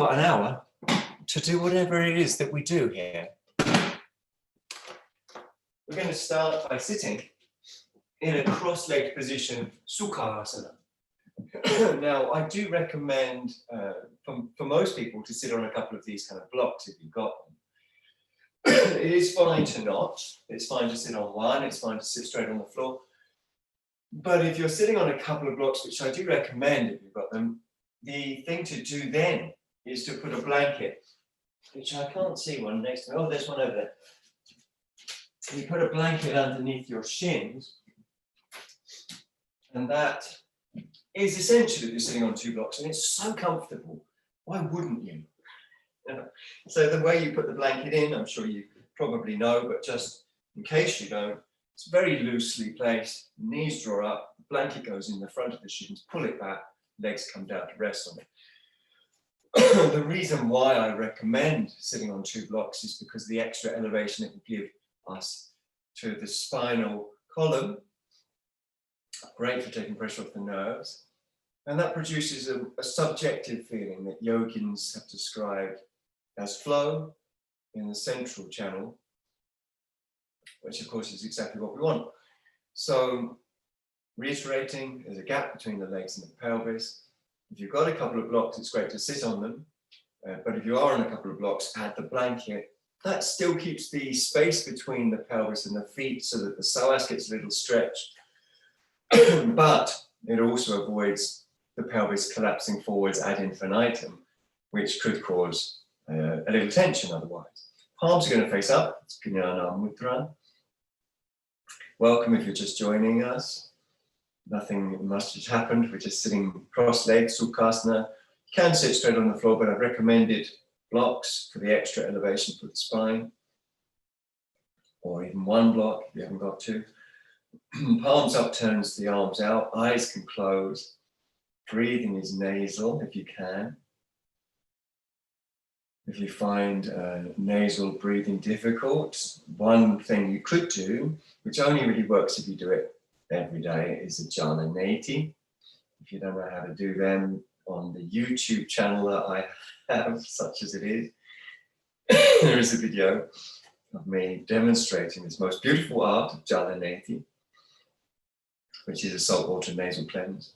got an hour to do whatever it is that we do here. We're going to start by sitting in a cross-legged position, Sukhasana. Now, I do recommend for most people to sit on a couple of these kind of blocks if you've got them. It is fine to not. It's fine to sit on one. It's fine to sit straight on the floor. But if you're sitting on a couple of blocks, which I do recommend if you've got them, the thing to do then is to put a blanket, which I can't see one next to me. Oh, there's one over there. You put a blanket underneath your shins, and that is essentially you're sitting on two blocks, and it's so comfortable. Why wouldn't you? So the way you put the blanket in, I'm sure you probably know, but just in case you don't, it's very loosely placed. Knees draw up, the blanket goes in the front of the shins, pull it back, legs come down to rest on it. The reason why I recommend sitting on two blocks is because the extra elevation it will give us to the spinal column, great for taking pressure off the nerves, and that produces a subjective feeling that yogins have described as flow in the central channel, which of course is exactly what we want. So reiterating, there's a gap between the legs and the pelvis. If you've got a couple of blocks, it's great to sit on them, but if you are on a couple of blocks, add the blanket. That still keeps the space between the pelvis and the feet so that the psoas gets a little stretched, but it also avoids the pelvis collapsing forwards ad infinitum, which could cause a little tension otherwise. Palms are going to face up. It's Jnana Mudra. Welcome if you're just joining us. Nothing much has happened. We're just sitting cross-legged, Sukhasana. You can sit straight on the floor, but I've recommended blocks for the extra elevation for the spine, or even one block if you haven't got two. Palms up turns the arms out, eyes can close. Breathing is nasal if you can. If you find nasal breathing difficult, one thing you could do, which only really works if you do it every day, is a jhana neti. If you don't know how to do them, on the YouTube channel that I have, such as it is, there is a video of me demonstrating this most beautiful art of jhana neti, which is a saltwater nasal cleanse.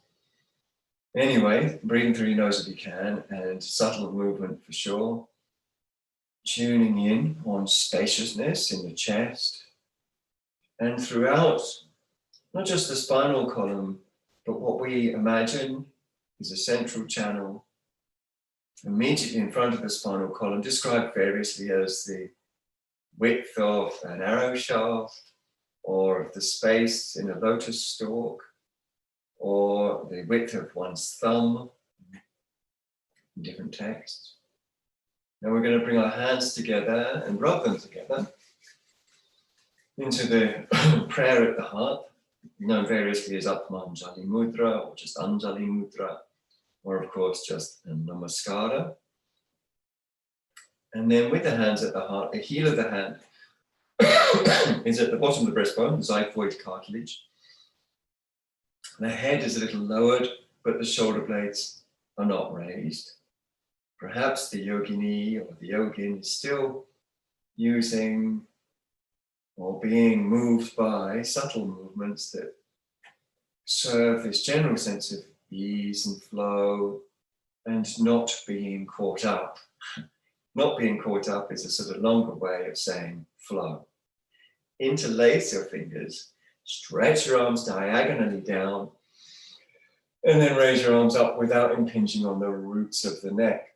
Anyway, breathing through your nose if you can, and subtle movement for sure. Tuning in on spaciousness in the chest and throughout, not just the spinal column, but what we imagine is a central channel immediately in front of the spinal column, described variously as the width of an arrow shaft, or the space in a lotus stalk, or the width of one's thumb, in different texts. Now we're going to bring our hands together and rub them together into the prayer at the heart, known variously as Atmanjali Mudra, or just Anjali Mudra, or of course just Namaskara. And then with the hands at the heart, the heel of the hand is at the bottom of the breastbone, xiphoid cartilage. The head is a little lowered, but the shoulder blades are not raised. Perhaps the yogini or the yogin is still using or being moved by subtle movements that serve this general sense of ease and flow and not being caught up. Not being caught up is a sort of longer way of saying flow. Interlace your fingers, stretch your arms diagonally down, and then raise your arms up without impinging on the roots of the neck.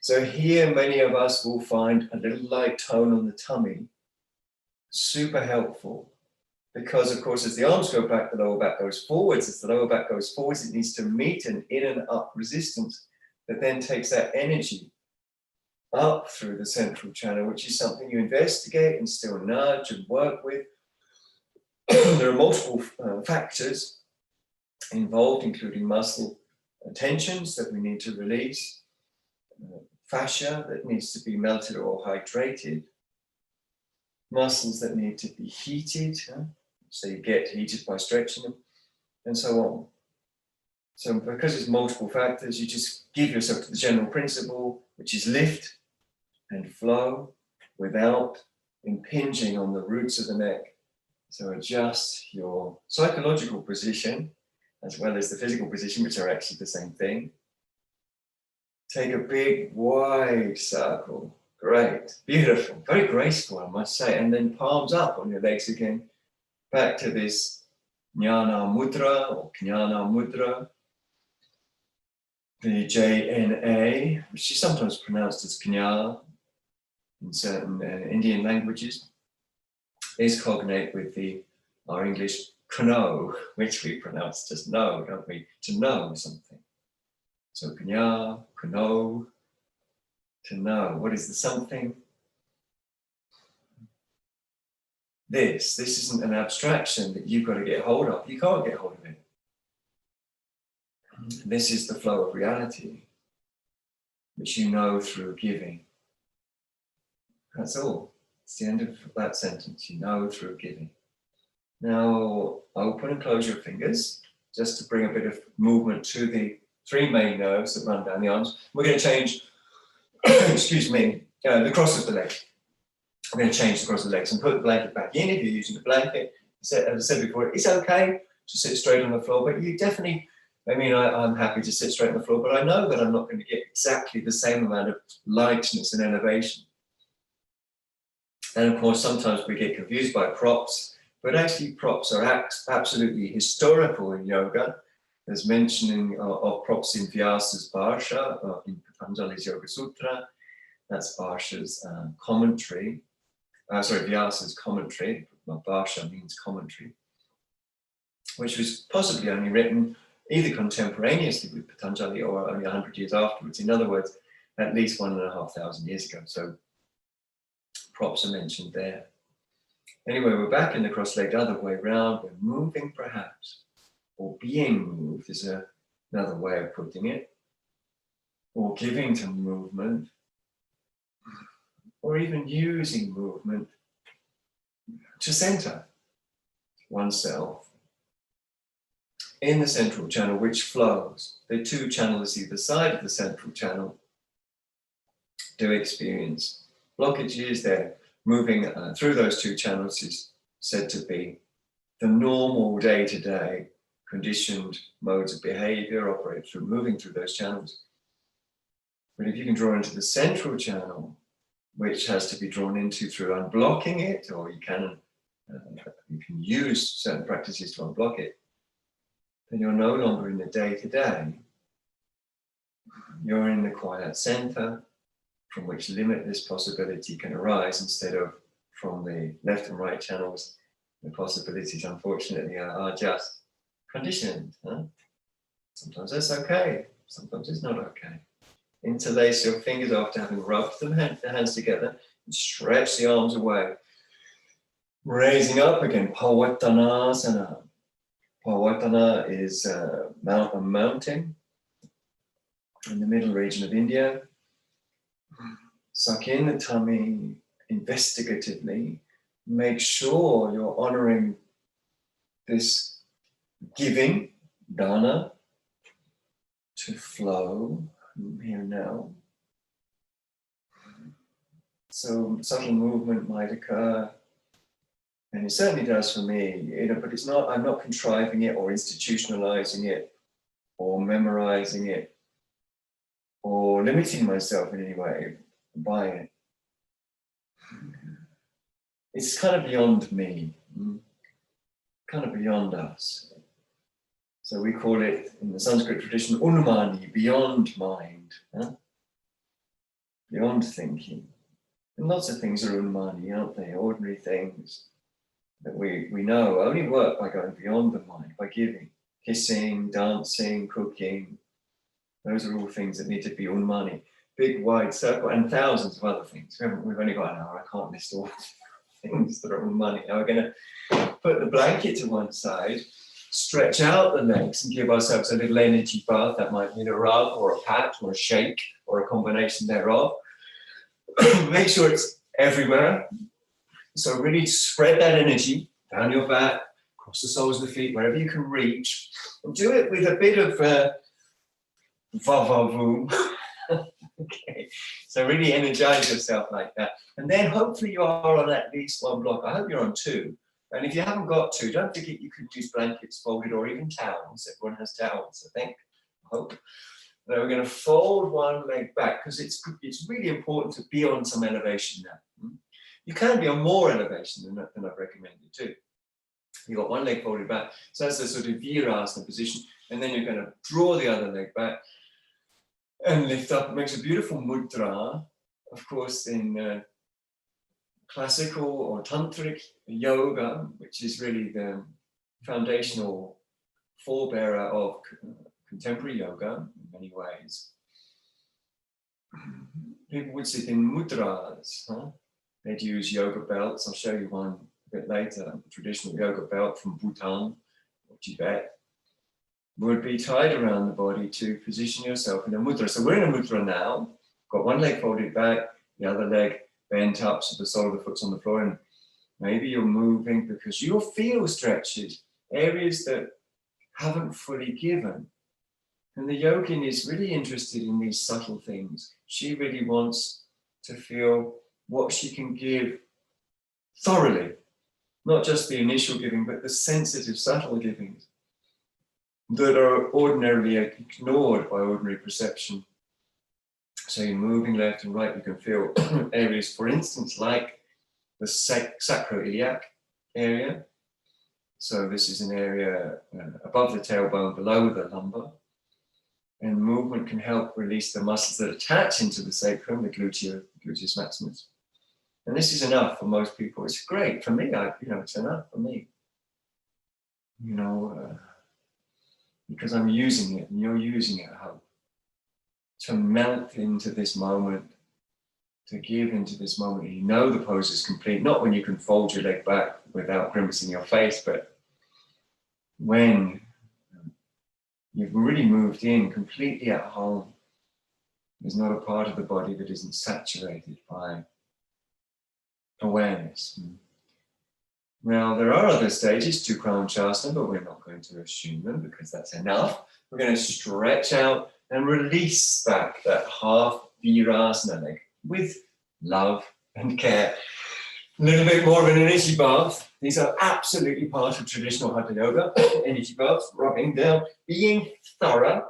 So here, many of us will find a little light tone on the tummy, super helpful, because of course, as the arms go back, the lower back goes forwards. As the lower back goes forwards, it needs to meet an in and up resistance that then takes that energy up through the central channel, which is something you investigate and still nudge and work with. There are multiple factors involved, including muscle tensions that we need to release, fascia that needs to be melted or hydrated, muscles that need to be heated, so you get heated by stretching them, and so on. So because it's multiple factors, you just give yourself to the general principle, which is lift and flow without impinging on the roots of the neck. So adjust your psychological position as well as the physical position, which are actually the same thing. Take a big, wide circle. Great, beautiful, very graceful, I must say. And then palms up on your legs again, back to this Jnana Mudra or Jnana Mudra. The JNA, which is sometimes pronounced as Knya in certain Indian languages, is cognate with our English Kno, which we pronounce just know, don't we? To know something. So Knya, Kno, to know. What is the something? This isn't an abstraction that you've got to get hold of. You can't get hold of it. This is the flow of reality, which you know through giving. That's all. It's the end of that sentence. You know through giving. Now, open and close your fingers, just to bring a bit of movement to the three main nerves that run down the arms. We're going to change, excuse me, the cross of the leg. I'm going to change the cross of the legs and put the blanket back in if you're using a blanket. As I said before, it's okay to sit straight on the floor, but you definitely, I'm happy to sit straight on the floor, but I know that I'm not going to get exactly the same amount of lightness and elevation. And of course, sometimes we get confused by props, but actually props are absolutely historical in yoga. There's mentioning of props in Vyasa's Bharsha, in Patanjali's Yoga Sutra. That's Bharsha's commentary. Vyasa's commentary. Bharsha means commentary, which was possibly only written either contemporaneously with Patanjali or only 100 years afterwards. In other words, at least 1,500 years ago. So props are mentioned there. Anyway, we're back in the cross-legged other way round. We're moving perhaps, or being moved is another way of putting it, or giving to movement, or even using movement to center oneself in the central channel, which flows. The two channels either side of the central channel do experience blockages. They're moving through those two channels is said to be the normal day-to-day conditioned modes of behavior operate through moving through those channels. But if you can draw into the central channel, which has to be drawn into through unblocking it, or you can use certain practices to unblock it, then you're no longer in the day-to-day. You're in the quiet center, from which limitless possibility can arise instead of from the left and right channels. The possibilities, unfortunately, are just conditioned. Sometimes that's okay, sometimes it's not okay. Interlace your fingers after having rubbed the hands together and stretch the arms away. Raising up again, Pavattanasana. Pavattana is a mountain in the middle region of India. Suck in the tummy investigatively. Make sure you're honoring this giving, dana, to flow here now. So subtle movement might occur, and it certainly does for me, but it's not, I'm not contriving it or institutionalizing it or memorizing it or limiting myself in any way by it. It's kind of beyond me, kind of beyond us. So we call it, in the Sanskrit tradition, unmani, beyond mind, beyond thinking. And lots of things are unmani, aren't they? Ordinary things that we know only work by going beyond the mind, by giving. Kissing, dancing, cooking. Those are all things that need to be unmani. Big, wide circle, and thousands of other things. We've only got an hour, I can't list all the things that are unmani. Now we're going to put the blanket to one side, stretch out the legs and give ourselves a little energy bath. That might mean a rub or a pat or a shake or a combination thereof. Make sure it's everywhere. So really spread that energy down your back, across the soles of the feet, wherever you can reach. And do it with a bit of va-va-voom. Okay, so really energize yourself like that. And then hopefully you are on at least one block. I hope you're on two. And if you haven't got two, don't forget you can use blankets folded or even towels. Everyone has towels, I think. I hope. Now we're going to fold one leg back because it's really important to be on some elevation now. You can be on more elevation than I've recommended too. You've got one leg folded back. So that's the sort of virasana position. And then you're going to draw the other leg back and lift up. It makes a beautiful mudra. Of course, in classical or tantric yoga, which is really the foundational forebearer of contemporary yoga in many ways, people would sit in mudras. They'd use yoga belts. I'll show you one a bit later. A traditional yoga belt from Bhutan or Tibet would be tied around the body to position yourself in a mudra. So we're in a mudra now. Got one leg folded back, the other leg bent up so the sole of the foot's on the floor, and maybe you're moving because you'll feel stretches, areas that haven't fully given. And the yogin is really interested in these subtle things. She really wants to feel what she can give thoroughly, not just the initial giving, but the sensitive, subtle givings that are ordinarily ignored by ordinary perception. So you're moving left and right, you can feel areas, for instance, like the sacroiliac area. So this is an area above the tailbone, below the lumbar. And movement can help release the muscles that attach into the sacrum, the gluteus maximus. And this is enough for most people. It's great for me. It's enough for me. Because I'm using it, and you're using it, I hope, to melt into this moment, to give into this moment. You know the pose is complete, not when you can fold your leg back without grimacing your face, but when you've really moved in completely at home. There's not a part of the body that isn't saturated by awareness. Now, there are other stages to Kranchasana, but we're not going to assume them because that's enough. We're going to stretch out and release back that half virasana leg with love and care. A little bit more of an energy bath. These are absolutely part of traditional hatha yoga. Energy baths, rubbing down, being thorough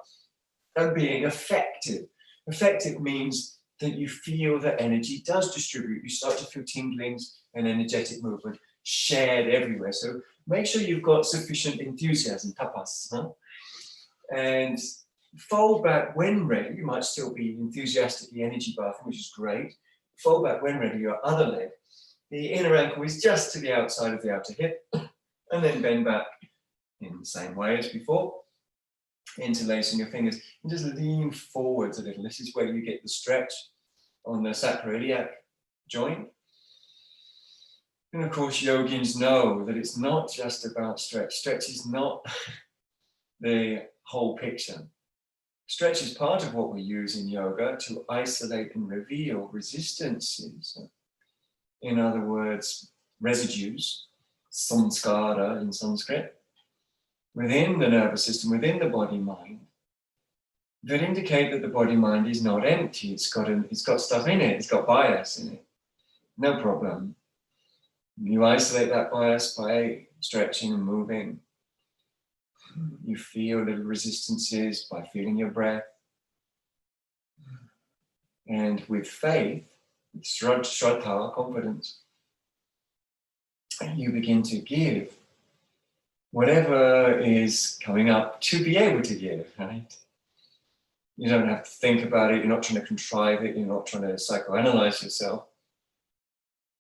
and being effective. Effective means that you feel that energy does distribute. You start to feel tinglings and energetic movement shared everywhere. So make sure you've got sufficient enthusiasm, tapas. And fold back when ready. You might still be enthusiastically energy bathing, which is great. Fold back when ready your other leg. The inner ankle is just to the outside of the outer hip, and then bend back in the same way as before, interlacing your fingers, and just lean forwards a little. This is where you get the stretch on the sacroiliac joint. And of course, yogins know that it's not just about stretch. Stretch is not the whole picture. Stretch is part of what we use in yoga to isolate and reveal resistances. In other words, residues, samskara in Sanskrit, within the nervous system, within the body-mind, that indicate that the body-mind is not empty. It's got stuff in it. It's got bias in it. No problem. You isolate that bias by stretching and moving. You feel little resistances by feeling your breath. And with faith, with shraddha, confidence, you begin to give whatever is coming up to be able to give, right? You don't have to think about it. You're not trying to contrive it. You're not trying to psychoanalyze yourself.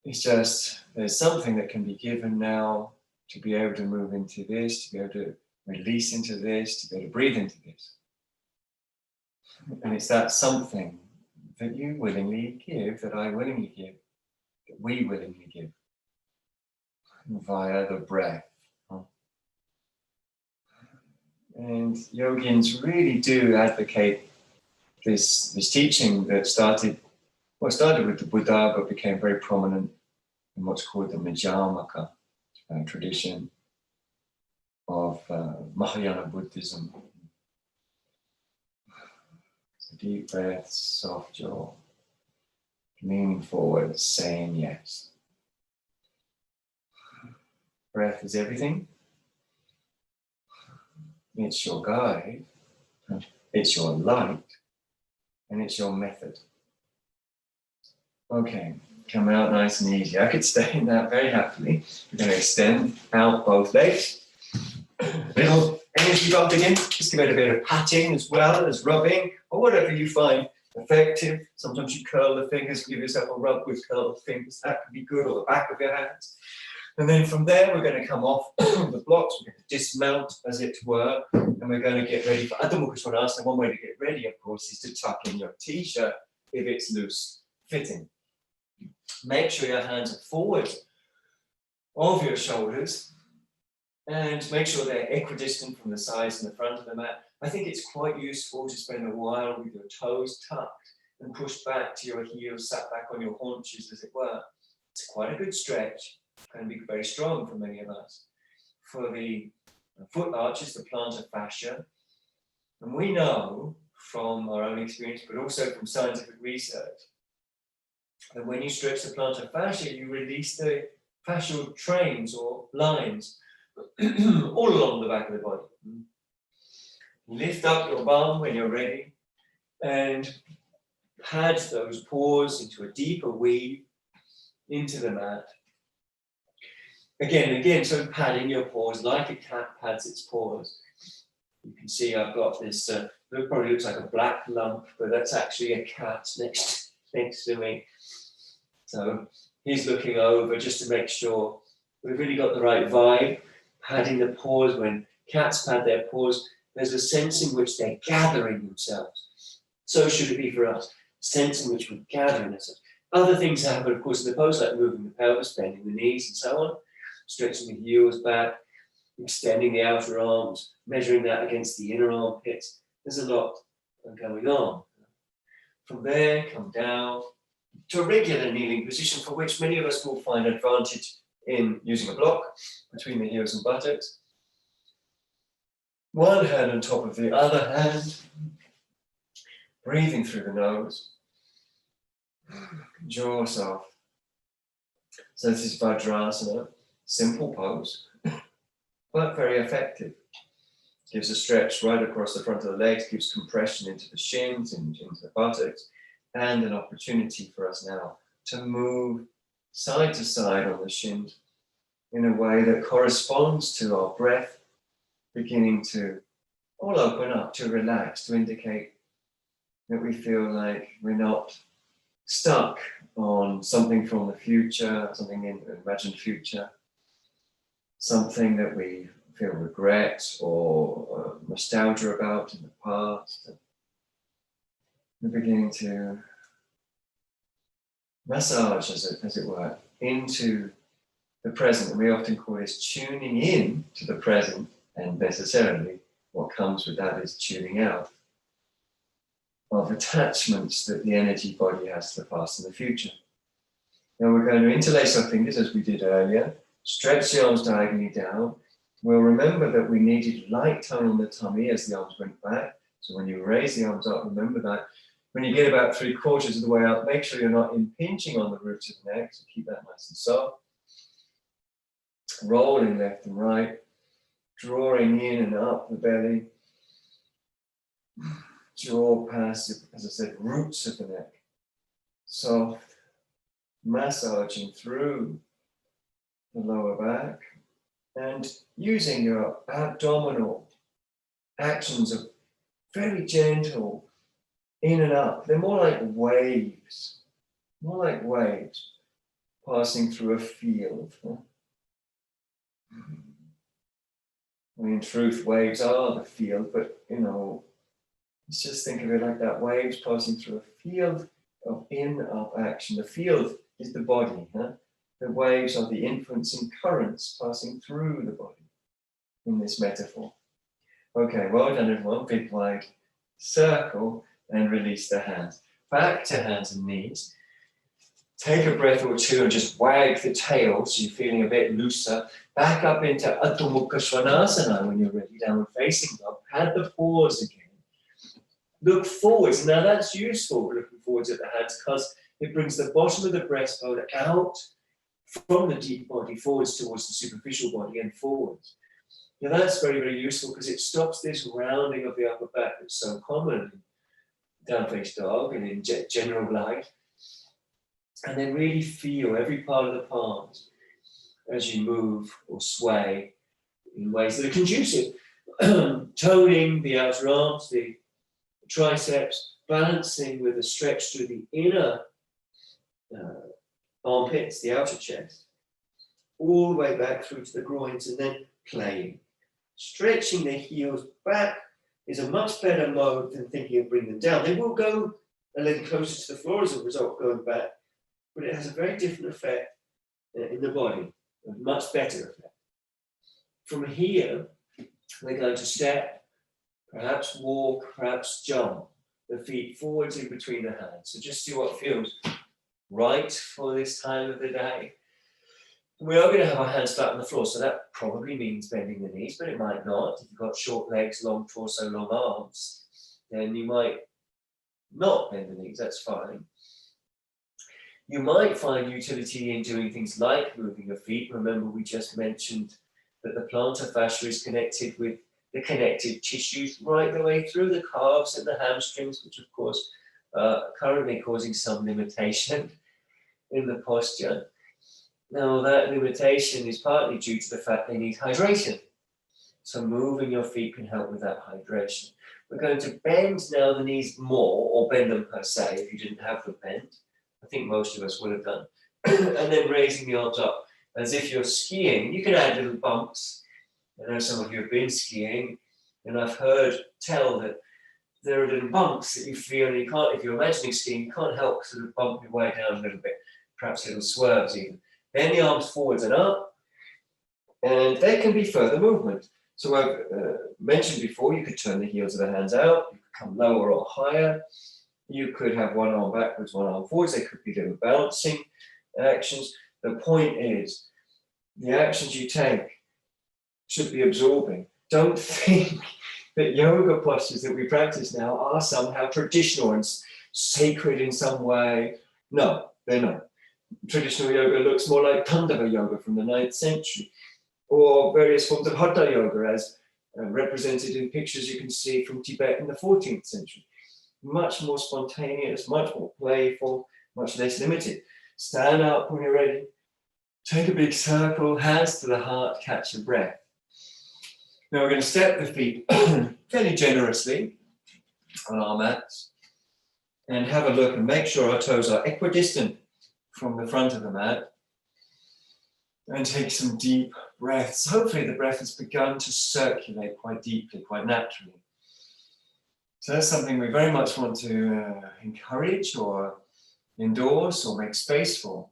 It's just, there's something that can be given now to be able to move into this, to be able to release into this, to be able to breathe into this. And it's that something that you willingly give, that I willingly give, that we willingly give via the breath. And yogins really do advocate this teaching that started with the Buddha, but became very prominent in what's called the Madhyamaka tradition of Mahayana Buddhism. Deep breath, soft jaw. Leaning forward, saying yes. Breath is everything. It's your guide. It's your light. And it's your method. Okay, come out nice and easy. I could stay in that very happily. We're going to extend out both legs. Little energy bumping in. Just give it a bit of patting as well as rubbing, or whatever you find effective. Sometimes you curl the fingers, give yourself a rub with curled fingers. That can be good, or the back of your hands. And then from there, we're going to come off the blocks. We're going to dismount, as it were, and we're going to get ready for Adho Mukha Svanasana. One way to get ready, of course, is to tuck in your t-shirt if it's loose fitting. Make sure your hands are forward of your shoulders and make sure they're equidistant from the sides and the front of the mat. I think it's quite useful to spend a while with your toes tucked and pushed back to your heels, sat back on your haunches, as it were. It's quite a good stretch. Can be very strong for many of us. For the foot arches, the plantar fascia, and we know from our own experience, but also from scientific research, that when you stretch the plantar fascia, you release the fascial trains or lines all along the back of the body. Lift up your bum when you're ready and pad those paws into a deeper weave into the mat. Again and again, so padding your paws like a cat pads its paws. You can see I've got this, it probably looks like a black lump, but that's actually a cat next to me. So he's looking over just to make sure we've really got the right vibe. Padding the paws, when cats pad their paws, there's a sense in which they're gathering themselves. So should it be for us, sense in which we're gathering ourselves. Other things happen, of course, in the pose, like moving the pelvis, bending the knees and so on. Stretching the heels back, extending the outer arms, measuring that against the inner armpits. There's a lot going on. From there, come down to a regular kneeling position, for which many of us will find advantage in using a block between the heels and buttocks. One hand on top of the other hand, breathing through the nose, jaw soft. So this is Vajrasana. Simple pose, but very effective. Gives a stretch right across the front of the legs, gives compression into the shins and into the buttocks, and an opportunity for us now to move side to side on the shins in a way that corresponds to our breath, beginning to all open up, to relax, to indicate that we feel like we're not stuck on something from the future, something in the imagined future, something that we feel regret or nostalgia about in the past. We're beginning to massage, as it were, into the present. And we often call this tuning in to the present, and necessarily what comes with that is tuning out of attachments that the energy body has to the past and the future. Now we're going to interlace our fingers as we did earlier. Stretch the arms diagonally down. We'll remember that we needed light tone on the tummy as the arms went back. So when you raise the arms up, remember that. When you get about 3/4 of the way up, make sure you're not impinging on the roots of the neck, so keep that nice and soft. Rolling left and right, drawing in and up the belly. Draw past, as I said, roots of the neck. Soft, massaging through the lower back, and using your abdominal actions of very gentle in and up. They're more like waves passing through a field. In truth, waves are the field, but let's just think of it like that, waves passing through a field of in-up action. The field is the body, The waves are the influencing currents passing through the body in this metaphor. Okay, well done everyone. Big wide circle and release the hands. Back to hands and knees. Take a breath or two and just wag the tail so you're feeling a bit looser. Back up into Adho Mukha Svanasana when you're ready, downward facing dog. Pad the paws again. Look forwards. Now that's useful, looking forwards at the hands, because it brings the bottom of the breastbone out from the deep body forwards towards the superficial body and forwards. Now that's very, very useful because it stops this rounding of the upper back that's so common in down-faced dog and in general life. And then really feel every part of the palms as you move or sway in ways that are conducive. Toning the outer arms, the triceps, balancing with a stretch through the inner armpits, the outer chest, all the way back through to the groins, and then playing. Stretching the heels back is a much better mode than thinking of bringing them down. They will go a little closer to the floor as a result of going back, but it has a very different effect in the body, a much better effect. From here, we're going to step, perhaps walk, perhaps jump the feet forwards in between the hands. So just see what feels right for this time of the day. We are going to have our hands flat on the floor, so that probably means bending the knees, but it might not. If you've got short legs, long torso, long arms, then you might not bend the knees, that's fine. You might find utility in doing things like moving your feet. Remember, we just mentioned that the plantar fascia is connected with the connective tissues right the way through the calves and the hamstrings, which of course are currently causing some limitation in the posture. Now that limitation is partly due to the fact they need hydration. So moving your feet can help with that hydration. We're going to bend now the knees more, or bend them per se if you didn't have them bent. I think most of us would have done. And then raising the arms up as if you're skiing. You can add little bumps. I know some of you have been skiing, and I've heard tell that there are little bumps that you feel, and you can't, if you're imagining skiing, you can't help sort of bump your way down a little bit, perhaps little swerves even. Bend the arms forwards and up, and there can be further movement. So I've mentioned before, you could turn the heels of the hands out, you could come lower or higher, you could have one arm backwards, one arm forwards, they could be little bouncing actions. The point is, the actions you take should be absorbing. Don't think that yoga postures that we practice now are somehow traditional and sacred in some way. No, they're not. Traditional yoga looks more like Tandava yoga from the 9th century, or various forms of Hatha yoga as represented in pictures you can see from Tibet in the 14th century. Much more spontaneous, much more playful, much less limited. Stand up when you're ready. Take a big circle, hands to the heart, catch your breath. Now we're going to step the feet fairly generously on our mats and have a look and make sure our toes are equidistant from the front of the mat, and take some deep breaths. Hopefully the breath has begun to circulate quite deeply, quite naturally. So that's something we very much want to encourage or endorse or make space for.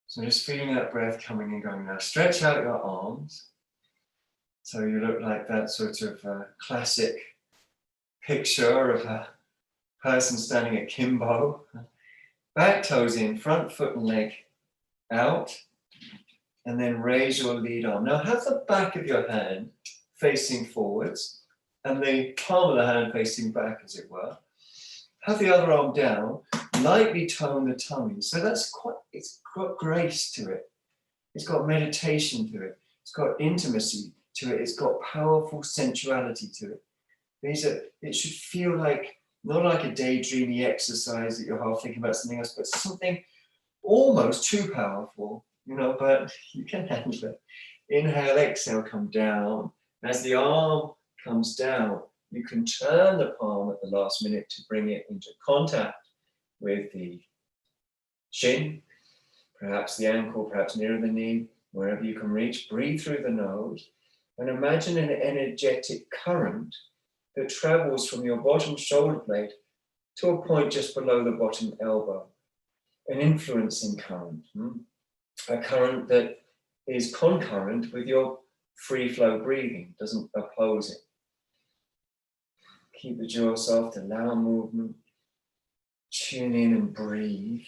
So just feeling that breath coming and going. Now stretch out your arms so you look like that sort of classic picture of a person standing akimbo. Back toes in, front foot and leg out, and then raise your lead arm. Now have the back of your hand facing forwards and the palm of the hand facing back, as it were. Have the other arm down, lightly tone the tummy. So it's got grace to it. It's got meditation to it. It's got intimacy to it. It's got powerful sensuality to it. It should feel like, not like a daydreamy exercise that you're half thinking about something else, but something almost too powerful, but you can handle it. Inhale, exhale, come down. As the arm comes down, you can turn the palm at the last minute to bring it into contact with the shin, perhaps the ankle, perhaps nearer the knee, wherever you can reach. Breathe through the nose and imagine an energetic current that travels from your bottom shoulder blade to a point just below the bottom elbow. An influencing current, a current that is concurrent with your free flow breathing, doesn't oppose it. Keep the jaw soft, allow movement, tune in and breathe.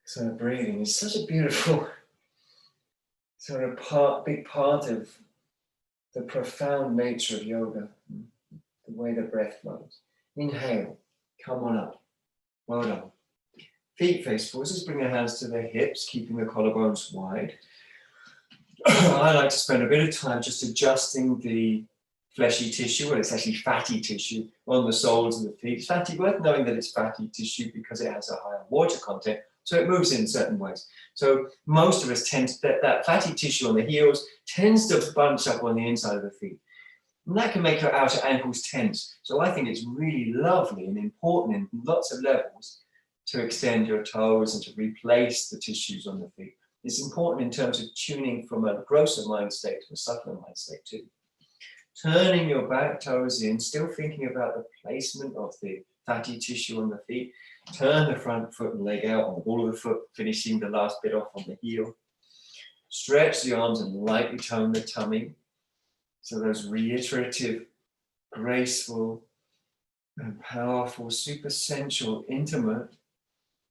So breathing is such a beautiful sort of big part of the profound nature of yoga. the way the breath flows. Inhale, come on up. Well done. Feet face forwards, just bring your hands to their hips, keeping the collarbones wide. I like to spend a bit of time just adjusting the fleshy tissue, well, it's actually fatty tissue on the soles of the feet. It's fatty, worth knowing that it's fatty tissue because it has a higher water content, so it moves in certain ways. So most of us tend to, that fatty tissue on the heels tends to bunch up on the inside of the feet. And that can make your outer ankles tense. So I think it's really lovely and important in lots of levels to extend your toes and to replace the tissues on the feet. It's important in terms of tuning from a grosser mind state to a subtler mind state too. Turning your back toes in, still thinking about the placement of the fatty tissue on the feet. Turn the front foot and leg out on the ball of the foot, finishing the last bit off on the heel. Stretch the arms and lightly tone the tummy. So those reiterative, graceful, and powerful, super sensual, intimate,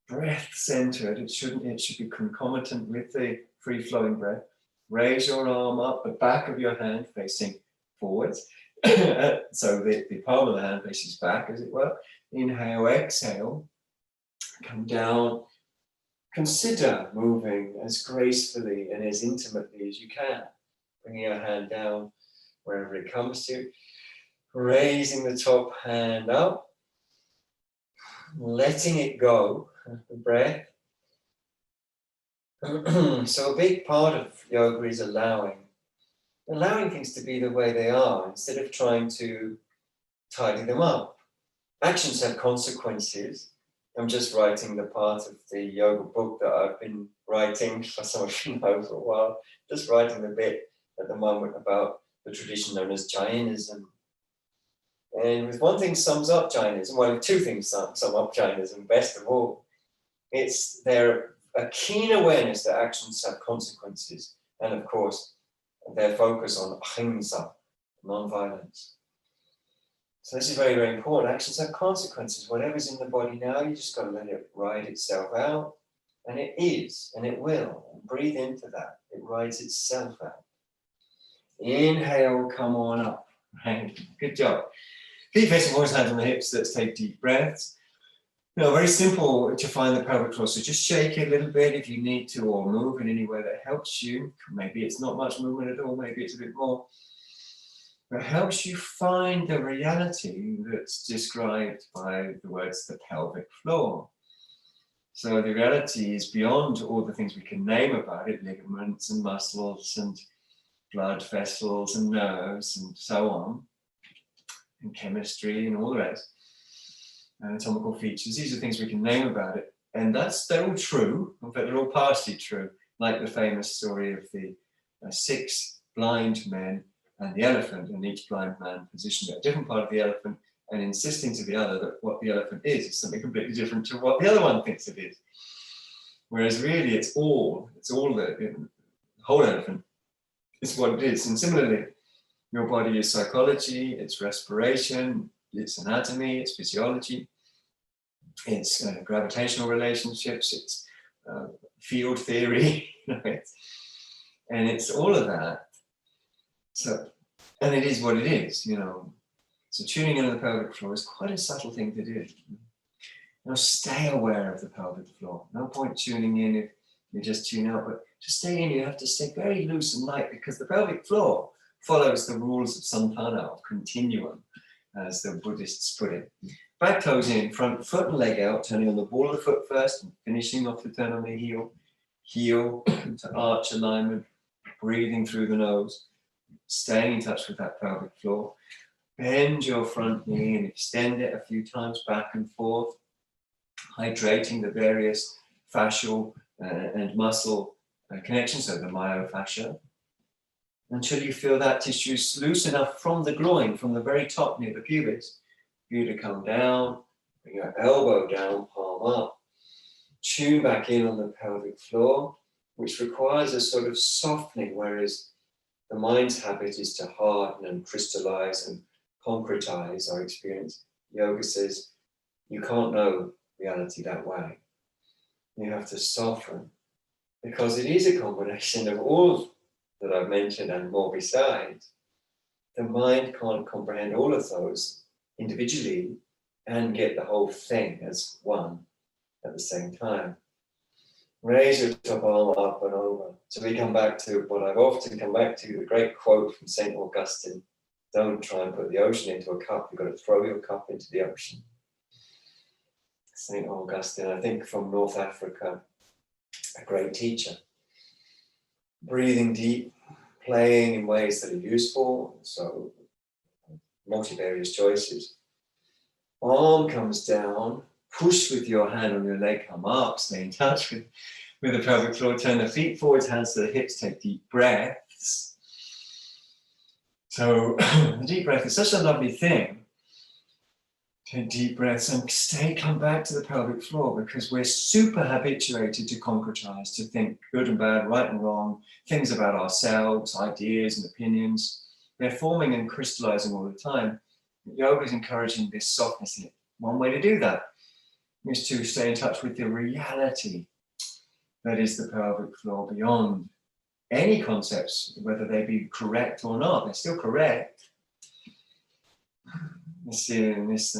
breath-centered. It should be concomitant with the free-flowing breath. Raise your arm up, the back of your hand facing forwards. So the palm of the hand faces back, as it were. Inhale, exhale. Come down. Consider moving as gracefully and as intimately as you can. Bringing your hand down wherever it comes to. Raising the top hand up. Letting it go, the breath. So a big part of yoga is allowing things to be the way they are instead of trying to tidy them up. Actions have consequences. I'm just writing the part of the yoga book that I've been writing for some of you know for a while, just writing the bit at the moment about the tradition known as Jainism. And with one thing sums up Jainism, well, two things sum up Jainism, best of all. It's their a keen awareness that actions have consequences, and of course, their focus on ahimsa, non-violence. So this is very, very important. Actions have consequences. Whatever's in the body now, you just got to let it ride itself out. And it is, and it will. And breathe into that. It rides itself out. Inhale, come on up. Right. Good job. Feet facing forwards, hands on the hips. Let's take deep breaths. Very simple to find the pelvic floor. So just shake it a little bit if you need to, or move in any way that helps you. Maybe it's not much movement at all. Maybe it's a bit more. But helps you find the reality that's described by the words the pelvic floor. So the reality is beyond all the things we can name about it, ligaments and muscles and blood vessels and nerves and so on, and chemistry and all the rest, anatomical features. These are things we can name about it. And they're all true, in fact, they're all partially true, like the famous story of the 6 blind men and the elephant, and each blind man positioned at a different part of the elephant and insisting to the other that what the elephant is something completely different to what the other one thinks it is. Whereas really it's all the whole elephant is what it is. And similarly, your body is psychology, it's respiration, it's anatomy, it's physiology, it's gravitational relationships, it's field theory, and it's all of that. So, and it is what it is, So tuning into the pelvic floor is quite a subtle thing to do. Stay aware of the pelvic floor. No point tuning in if you just tune out, but to stay in, you have to stay very loose and light because the pelvic floor follows the rules of Santana, of continuum, as the Buddhists put it. Back toes in, front foot and leg out, turning on the ball of the foot first, and finishing off the turn on the heel. Heel to arch alignment, breathing through the nose, staying in touch with that pelvic floor. Bend your front knee and extend it a few times back and forth, hydrating the various fascial and muscle connections, so the myofascia, until you feel that tissue is loose enough from the groin, from the very top near the pubis, for you to come down, bring your elbow down, palm up, tune back in on the pelvic floor, which requires a sort of softening, whereas the mind's habit is to harden and crystallize and concretize our experience. Yoga says you can't know reality that way. You have to soften, because it is a combination of all that I've mentioned and more besides. The mind can't comprehend all of those individually and get the whole thing as one at the same time. Raise your top arm up and over. So we come back to what I've often come back to, the great quote from St. Augustine: don't try and put the ocean into a cup, you've got to throw your cup into the ocean. St. Augustine, I think from North Africa, a great teacher. Breathing deep, playing in ways that are useful, so multivarious choices. Arm comes down, push with your hand on your leg, come up, stay in touch with the pelvic floor, turn the feet forwards, hands to the hips, take deep breaths. So the deep breath is such a lovely thing. Take deep breaths and come back to the pelvic floor, because we're super habituated to concretize, to think good and bad, right and wrong, things about ourselves, ideas and opinions. They're forming and crystallizing all the time. Yoga is encouraging this softness. One way to do that is to stay in touch with the reality that is the pelvic floor, beyond any concepts, whether they be correct or not. They're still correct. This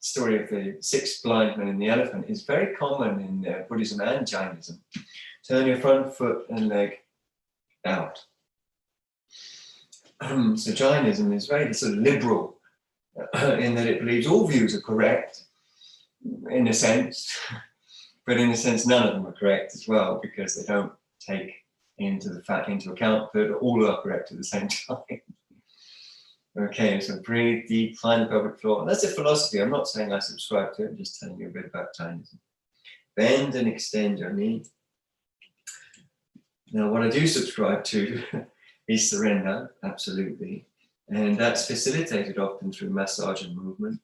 story of the 6 blind men and the elephant is very common in Buddhism and Jainism. Turn your front foot and leg out. So Jainism is very sort of liberal in that it believes all views are correct, in a sense, but in a sense none of them are correct as well, because they don't take into account that all are correct at the same time. Okay, so breathe deep, find the pelvic floor. And that's a philosophy. I'm not saying I subscribe to it, I'm just telling you a bit about Jainism. Bend and extend your knee. Now, what I do subscribe to is surrender, absolutely. And that's facilitated often through massage and movement.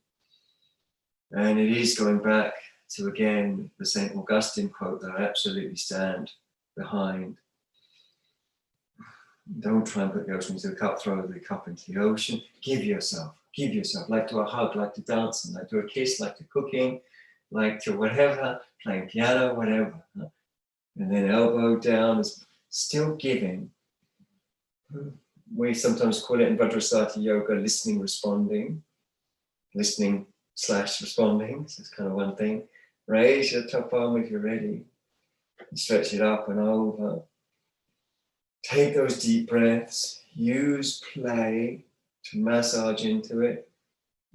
And it is going back to, again, the St. Augustine quote that I absolutely stand behind. Don't try and put the ocean into the cup, throw the cup into the ocean. Give yourself, like to a hug, like to dancing, like to a kiss, like to cooking, like to whatever, playing piano, whatever. And then elbow down is still giving. We sometimes call it in Vajrasati yoga listening, responding. Listening/responding, so it's kind of one thing. Raise your top arm if you're ready. Stretch it up and over. Take those deep breaths, use play to massage into it.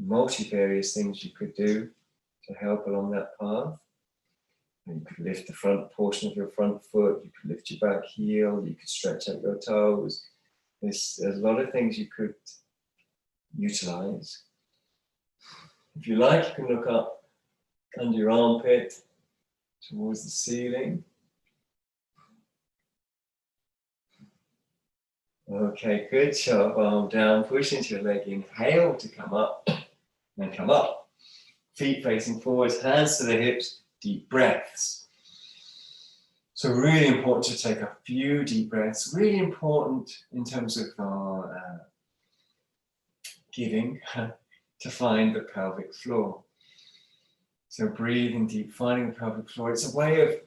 Multivarious things you could do to help along that path. You could lift the front portion of your front foot, you could lift your back heel, you could stretch out your toes. There's a lot of things you could utilize. If you like, you can look up under your armpit towards the ceiling. Okay, good job. Arm down, push into your leg, inhale to come up, and come up. Feet facing forwards, hands to the hips, deep breaths. So really important to take a few deep breaths, really important in terms of our giving, to find the pelvic floor. So breathing deep, finding the pelvic floor. It's a way of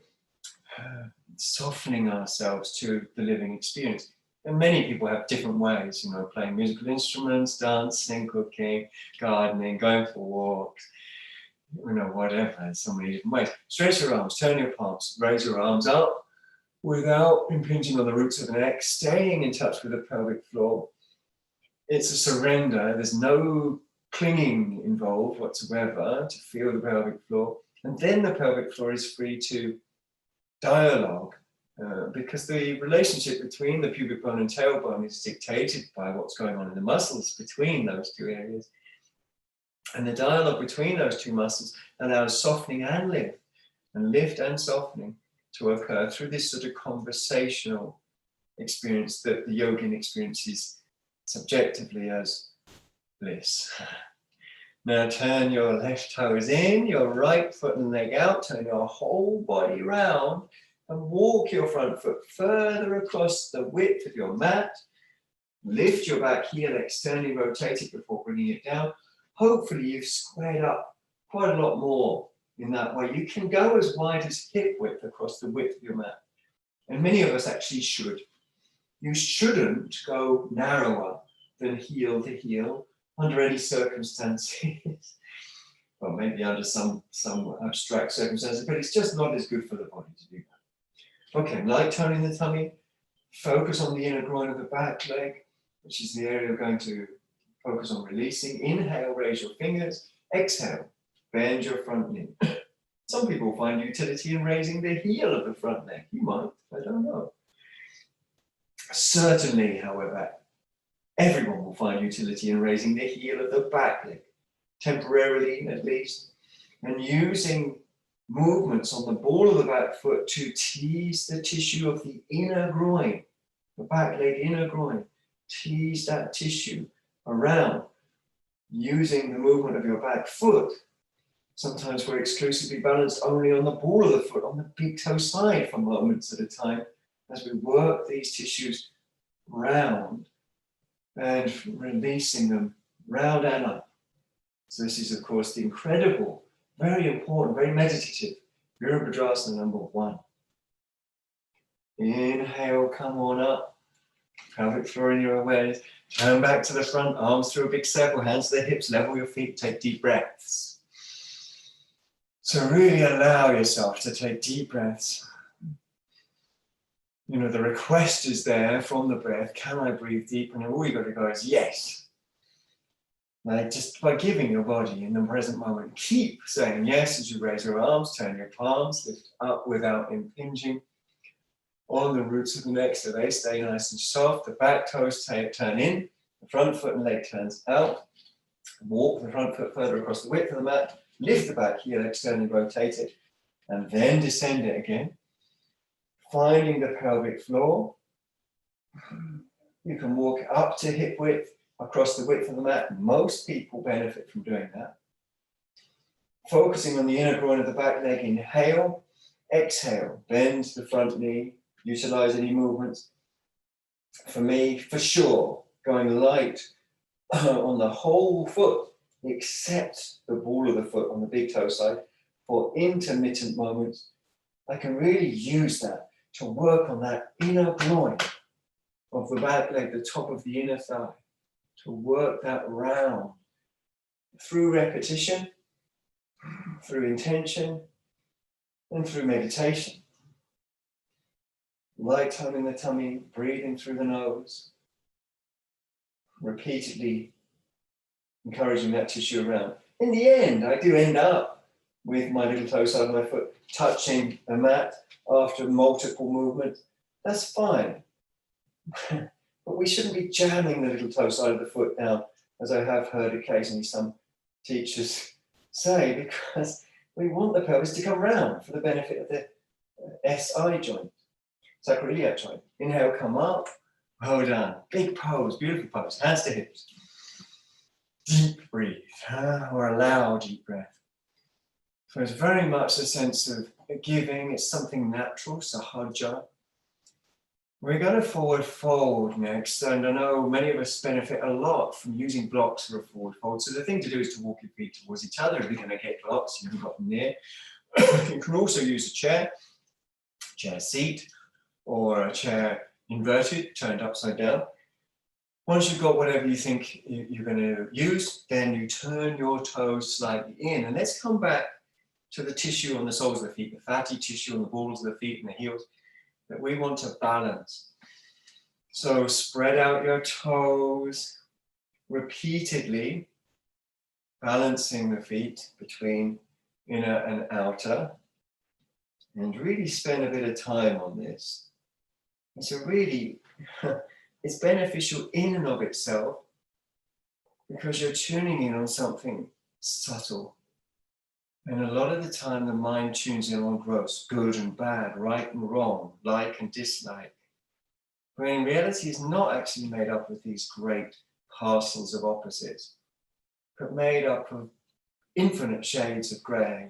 softening ourselves to the living experience. And many people have different ways, playing musical instruments, dancing, cooking, gardening, going for walks, whatever. There's so many different ways. Stretch your arms, turn your palms, raise your arms up without impinging on the roots of the neck, staying in touch with the pelvic floor. It's a surrender. There's no clinging involved whatsoever to feel the pelvic floor. And then the pelvic floor is free to dialogue. Because the relationship between the pubic bone and tailbone is dictated by what's going on in the muscles between those two areas. And the dialogue between those two muscles allows softening and lift and softening to occur through this sort of conversational experience that the yogin experiences subjectively as bliss. Now turn your left toes in, your right foot and leg out, turn your whole body round, and walk your front foot further across the width of your mat. Lift your back heel, externally rotate it before bringing it down. Hopefully you've squared up quite a lot more in that way. You can go as wide as hip width across the width of your mat. And many of us actually should. You shouldn't go narrower than heel to heel under any circumstances. Well, maybe under some abstract circumstances, but it's just not as good for the body to do that. Okay, light tone in the tummy. Focus on the inner groin of the back leg, which is the area we're going to focus on releasing. Inhale, raise your fingers. Exhale, bend your front knee. Some people find utility in raising the heel of the front leg. You might, I don't know. Certainly, however, everyone will find utility in raising the heel of the back leg, temporarily at least, and using movements on the ball of the back foot to tease the tissue of the inner groin, the back leg inner groin. Tease that tissue around using the movement of your back foot. Sometimes we're exclusively balanced only on the ball of the foot, on the big toe side for moments at a time, as we work these tissues round and releasing them round and up. So this is, of course, the incredible, very important, very meditative Virabhadrasana number 1. Inhale, come on up. Pelvic floor in your awareness. Turn back to the front, arms through a big circle, hands to the hips, level your feet, take deep breaths. So really allow yourself to take deep breaths. You know, the request is there from the breath, can I breathe deep? And all you got to go is yes. Like just by giving your body in the present moment, keep saying yes as you raise your arms, turn your palms, lift up without impinging on the roots of the neck so they stay nice and soft. The back toes turn in, the front foot and leg turns out. Walk the front foot further across the width of the mat, lift the back heel, externally rotate it, and then descend it again. Finding the pelvic floor. You can walk up to hip width, across the width of the mat. Most people benefit from doing that. Focusing on the inner groin of the back leg, inhale, exhale, bend the front knee, utilize any movements. For me, for sure, going light on the whole foot, except the ball of the foot on the big toe side, for intermittent moments. I can really use that to work on that inner groin of the back leg, the top of the inner thigh, to work that round through repetition, through intention, and through meditation. Light tone in the tummy, breathing through the nose, repeatedly encouraging that tissue around. In the end, I do end up with my little toe side of my foot touching the mat after multiple movements. That's fine. But we shouldn't be jamming the little toe side of the foot down, as I have heard occasionally some teachers say, because we want the pelvis to come round for the benefit of the SI joint, sacroiliac joint. Inhale, come up. Well done. Big pose, beautiful pose. Hands to hips. Deep breathe, or allow deep breath. So it's very much a sense of giving. It's something natural, sahaja. We're going to forward fold next, and I know many of us benefit a lot from using blocks for a forward fold. So the thing to do is to walk your feet towards each other. If you're going to get blocks, you haven't got them near. You can also use a chair seat, or a chair inverted, turned upside down. Once you've got whatever you think you're going to use, then you turn your toes slightly in. And let's come back to the tissue on the soles of the feet, the fatty tissue on the balls of the feet and the heels that we want to balance. So spread out your toes repeatedly, balancing the feet between inner and outer. And really spend a bit of time on this. And so really, it's beneficial in and of itself because you're tuning in on something subtle. And a lot of the time the mind tunes in on gross, good and bad, right and wrong, like and dislike. When in reality it's not actually made up of these great parcels of opposites, but made up of infinite shades of grey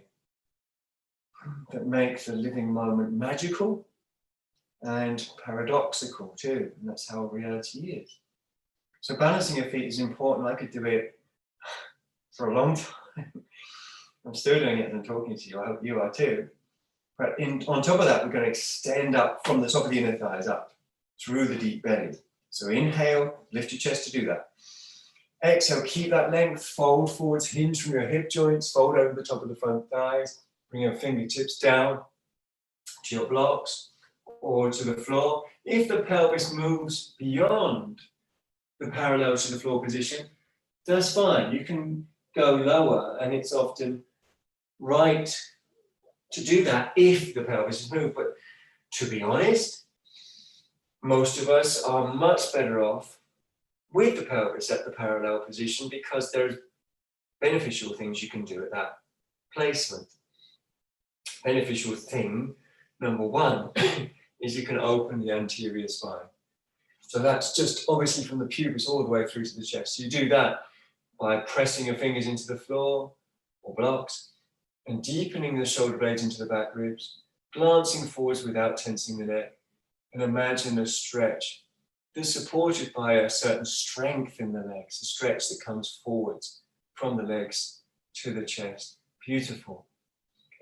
that make the living moment magical and paradoxical too, and that's how reality is. So balancing your feet is important. I could do it for a long time. I'm still doing it as I'm talking to you. I hope you are too. But on top of that, we're going to extend up from the top of the inner thighs up through the deep belly. So inhale, lift your chest to do that. Exhale, keep that length, fold forwards, hinge from your hip joints, fold over the top of the front thighs, bring your fingertips down to your blocks or to the floor. If the pelvis moves beyond the parallel to the floor position, that's fine. You can go lower, and it's often right to do that if the pelvis is moved. But to be honest, most of us are much better off with the pelvis at the parallel position because there's beneficial things you can do at that placement. Beneficial thing, number one, is you can open the anterior spine. So that's just obviously from the pubis all the way through to the chest. So you do that by pressing your fingers into the floor or blocks and deepening the shoulder blades into the back ribs, glancing forwards without tensing the neck, and imagine a stretch that's supported by a certain strength in the legs, a stretch that comes forwards from the legs to the chest. Beautiful,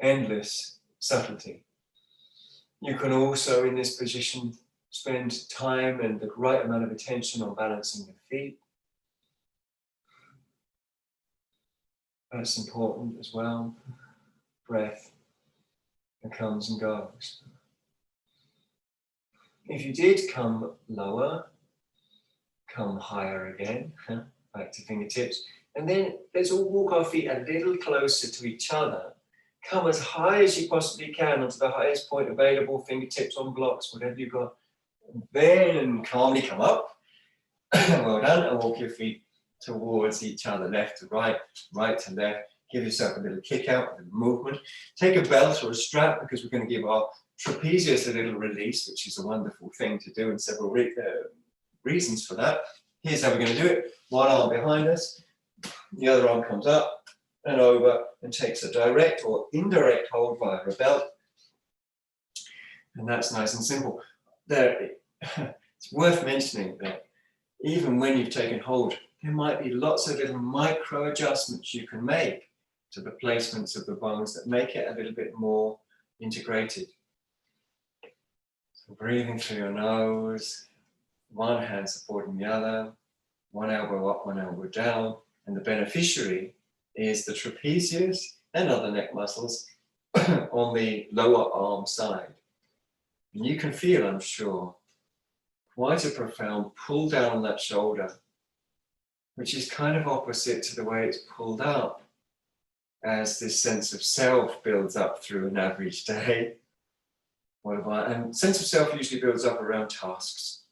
endless subtlety. You can also, in this position, spend time and the right amount of attention on balancing the feet. That's important as well. Breath that comes and goes. If you did come lower, come higher again, back to fingertips, and then let's all walk our feet a little closer to each other. Come as high as you possibly can onto the highest point available, fingertips on blocks, whatever you've got. And then calmly come up. Well done, and walk your feet towards each other, left to right, right to left. Give yourself a little kick out, a little movement. Take a belt or a strap because we're going to give our trapezius a little release, which is a wonderful thing to do, and several reasons for that. Here's how we're going to do it. One arm behind us, the other arm comes up and over and takes a direct or indirect hold via a belt. And that's nice and simple. It's worth mentioning that even when you've taken hold, there might be lots of little micro adjustments you can make to the placements of the bones that make it a little bit more integrated. So breathing through your nose, one hand supporting the other, one elbow up, one elbow down, and the beneficiary is the trapezius and other neck muscles on the lower arm side. And you can feel, I'm sure, quite a profound pull down on that shoulder, which is kind of opposite to the way it's pulled up as this sense of self builds up through an average day. And sense of self usually builds up around tasks.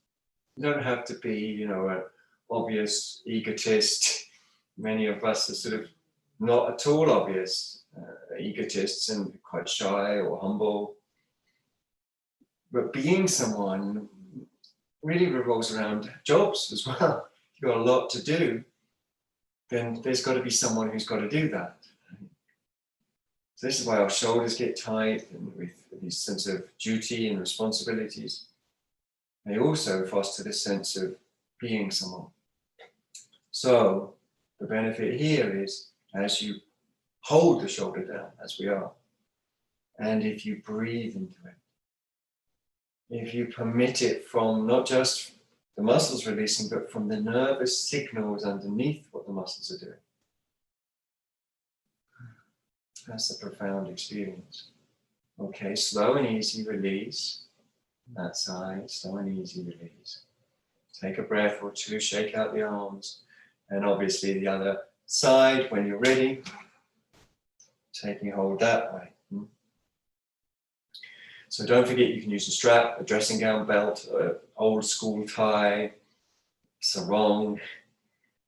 You don't have to be, an obvious egotist. Many of us are sort of not at all obvious egotists and quite shy or humble. But being someone really revolves around jobs as well. If you've got a lot to do, then there's got to be someone who's got to do that. So this is why our shoulders get tight, and with this sense of duty and responsibilities. They also foster this sense of being someone. So the benefit here is as you hold the shoulder down, as we are, and if you breathe into it, if you permit it from not just the muscles releasing, but from the nervous signals underneath what the muscles are doing. That's a profound experience. Okay, slow and easy release. That side, slow and easy release. Take a breath or two, shake out the arms. And obviously the other side, when you're ready, taking hold that way. So don't forget you can use a strap, a dressing gown belt, an old school tie, sarong,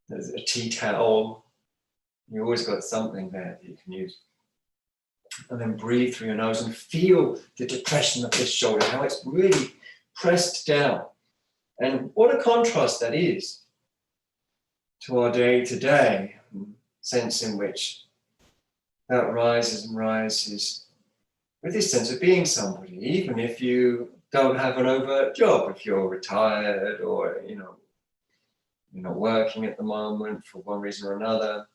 there's a tea towel. You always got something there that you can use. And then breathe through your nose and feel the depression of this shoulder, how it's really pressed down. And what a contrast that is to our day-to-day sense in which that rises and rises with this sense of being somebody, even if you don't have an overt job, if you're retired or, you're not working at the moment for one reason or another.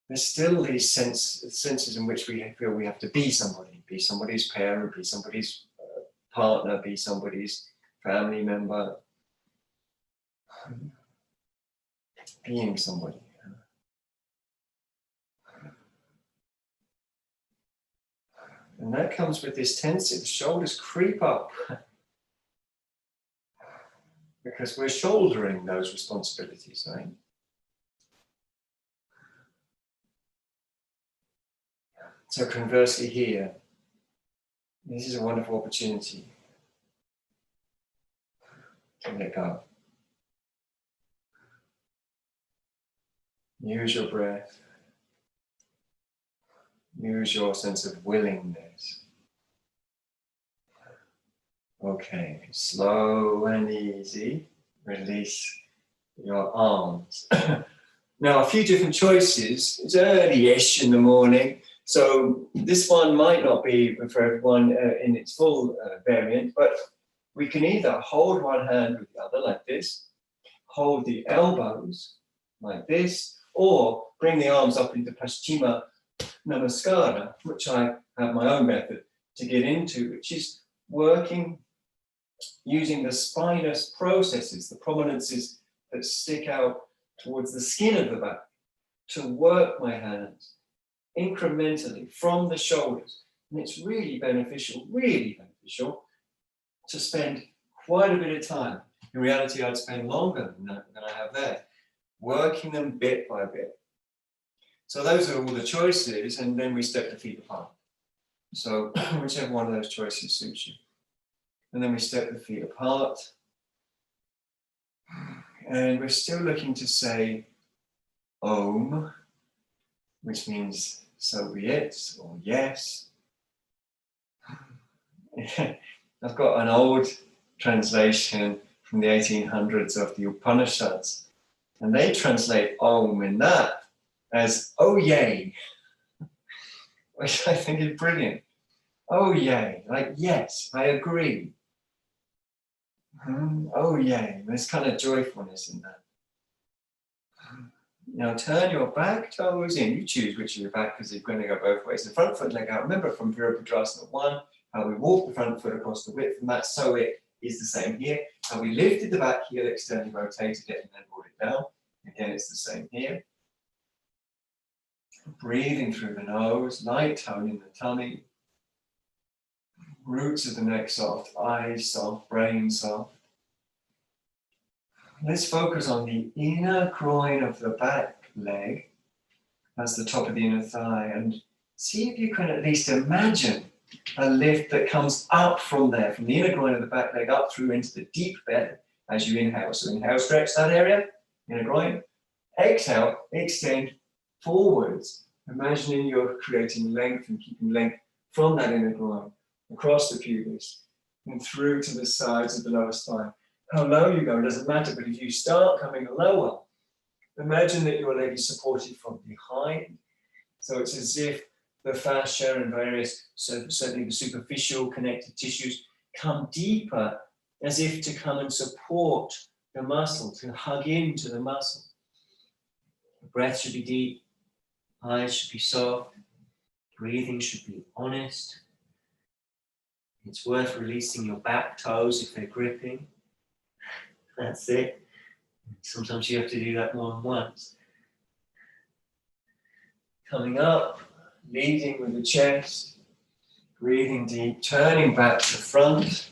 There's still these senses in which we feel we have to be somebody's parent, be somebody's partner, be somebody's family member. being somebody. And that comes with this tendency, the shoulders creep up because we're shouldering those responsibilities, right? So conversely here, this is a wonderful opportunity to let go. Use your breath. Use your sense of willingness. Okay, slow and easy. Release your arms. Now, a few different choices. It's early-ish in the morning, so this one might not be for everyone in its full variant, but we can either hold one hand with the other like this, hold the elbows like this, or bring the arms up into Paschima Namaskara, which I have my own method to get into, which is working using the spinous processes, the prominences that stick out towards the skin of the back, to work my hands incrementally from the shoulders. And it's really beneficial to spend quite a bit of time. In reality, I'd spend longer than I have there, working them bit by bit. So those are all the choices, and then we step the feet apart. So whichever one of those choices suits you. And then we step the feet apart. And we're still looking to say Om, which means so be it, or yes. I've got an old translation from the 1800s of the Upanishads, and they translate Om in that as oh yay, which I think is brilliant. Oh yay, like yes, I agree. Oh yay, there's kind of joyfulness in that. Now turn your back toes in. You choose which of your back, because you're going to go both ways. The front foot leg out. Remember from Virabhadrasana 1, how we walk the front foot across the width of the mat, so it is the same here. How we lifted the back heel, externally rotated it, and then brought it down. Again, it's the same here. Breathing through the nose, light tone in the tummy. Roots of the neck soft, eyes soft, brain soft. Let's focus on the inner groin of the back leg. That's the top of the inner thigh. And see if you can at least imagine a lift that comes up from there, from the inner groin of the back leg up through into the deep belly as you inhale. So inhale, stretch that area, inner groin. Exhale, extend forwards. Imagining you're creating length and keeping length from that inner groin, across the pubis, and through to the sides of the lower spine. How low you go doesn't matter, but if you start coming lower, imagine that your leg is supported from behind. So it's as if the fascia and various, certainly the superficial connective tissues, come deeper, as if to come and support the muscle, to hug into the muscle. The breath should be deep, eyes should be soft, breathing should be honest. It's worth releasing your back toes if they're gripping. That's it. Sometimes you have to do that more than once. Coming up, leading with the chest, breathing deep, turning back to the front,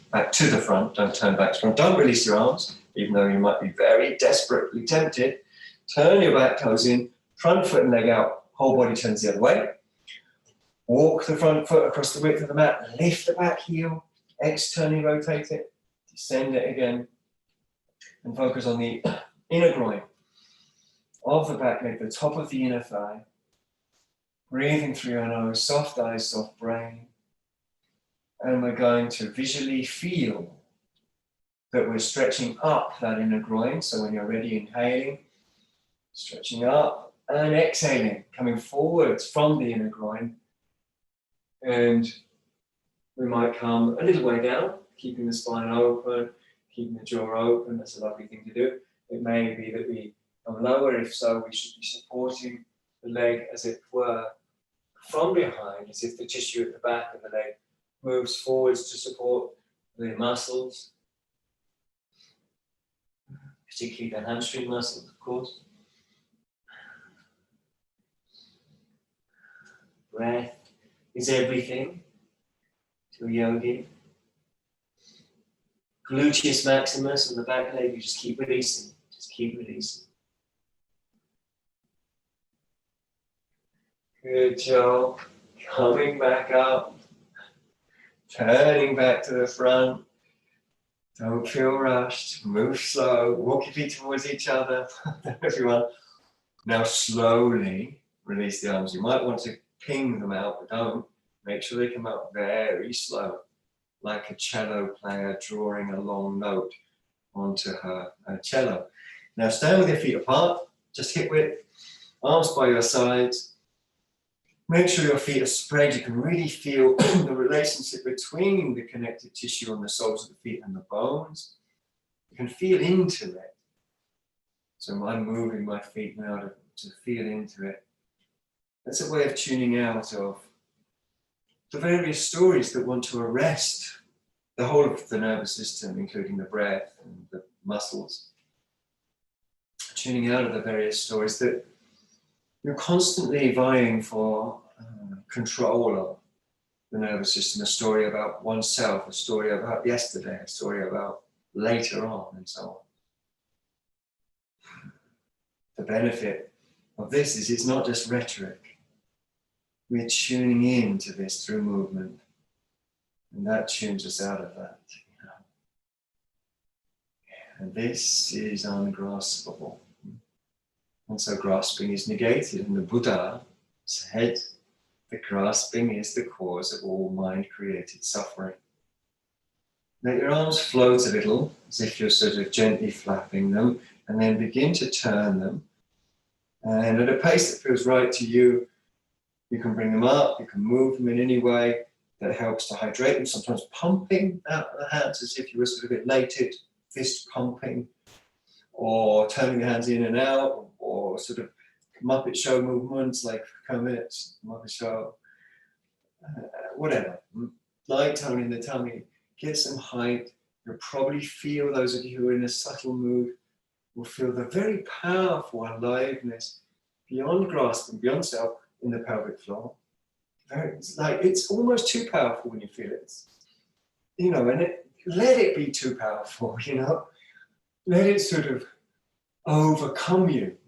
don't turn back to front, don't release your arms, even though you might be very desperately tempted. Turn your back toes in, front foot and leg out, whole body turns the other way. Walk the front foot across the width of the mat, lift the back heel, externally rotate it, descend it again, and focus on the inner groin of the back leg, the top of the inner thigh. Breathing through your nose, soft eyes, soft brain. And we're going to visually feel that we're stretching up that inner groin. So when you're ready, inhaling, stretching up, and exhaling, coming forwards from the inner groin. And we might come a little way down, keeping the spine open, keeping the jaw open. That's a lovely thing to do. It may be that we come lower. If so, we should be supporting the leg, as it were, from behind, as if the tissue at the back of the leg moves forwards to support the muscles, particularly the hamstring muscles, of course. Breath is everything to a yogi. Gluteus maximus on the back leg, you just keep releasing, just keep releasing. Good job. Coming back up, turning back to the front. Don't feel rushed, move slow, walk your feet towards each other, everyone. Now slowly release the arms. You might want to ping them out, but don't. Make sure they come out very slow, like a cello player drawing a long note onto her cello. Now stand with your feet apart, just hip width, arms by your sides. Make sure your feet are spread. You can really feel the relationship between the connective tissue on the soles of the feet and the bones. You can feel into it. So I'm moving my feet now to feel into it. That's a way of tuning out of the various stories that want to arrest the whole of the nervous system, including the breath and the muscles. Tuning out of the various stories that you're constantly vying for control of the nervous system, a story about oneself, a story about yesterday, a story about later on, and so on. The benefit of this is it's not just rhetoric. We're tuning in to this through movement, and that tunes us out of that. And this is ungraspable. And so grasping is negated, and the Buddha said that grasping is the cause of all mind-created suffering. Let your arms float a little, as if you're sort of gently flapping them, and then begin to turn them. And at a pace that feels right to you, you can bring them up, you can move them in any way that helps to hydrate them, sometimes pumping out the hands as if you were sort of elated, fist pumping, or turning the hands in and out, or sort of Muppet Show movements like Kermit's Muppet Show, whatever. Light tone in the tummy, get some height. You'll probably feel, those of you who are in a subtle mood, will feel the very powerful aliveness beyond grasping, beyond self, in the pelvic floor. It's almost too powerful when you feel it. And let it be too powerful, Let it sort of overcome you.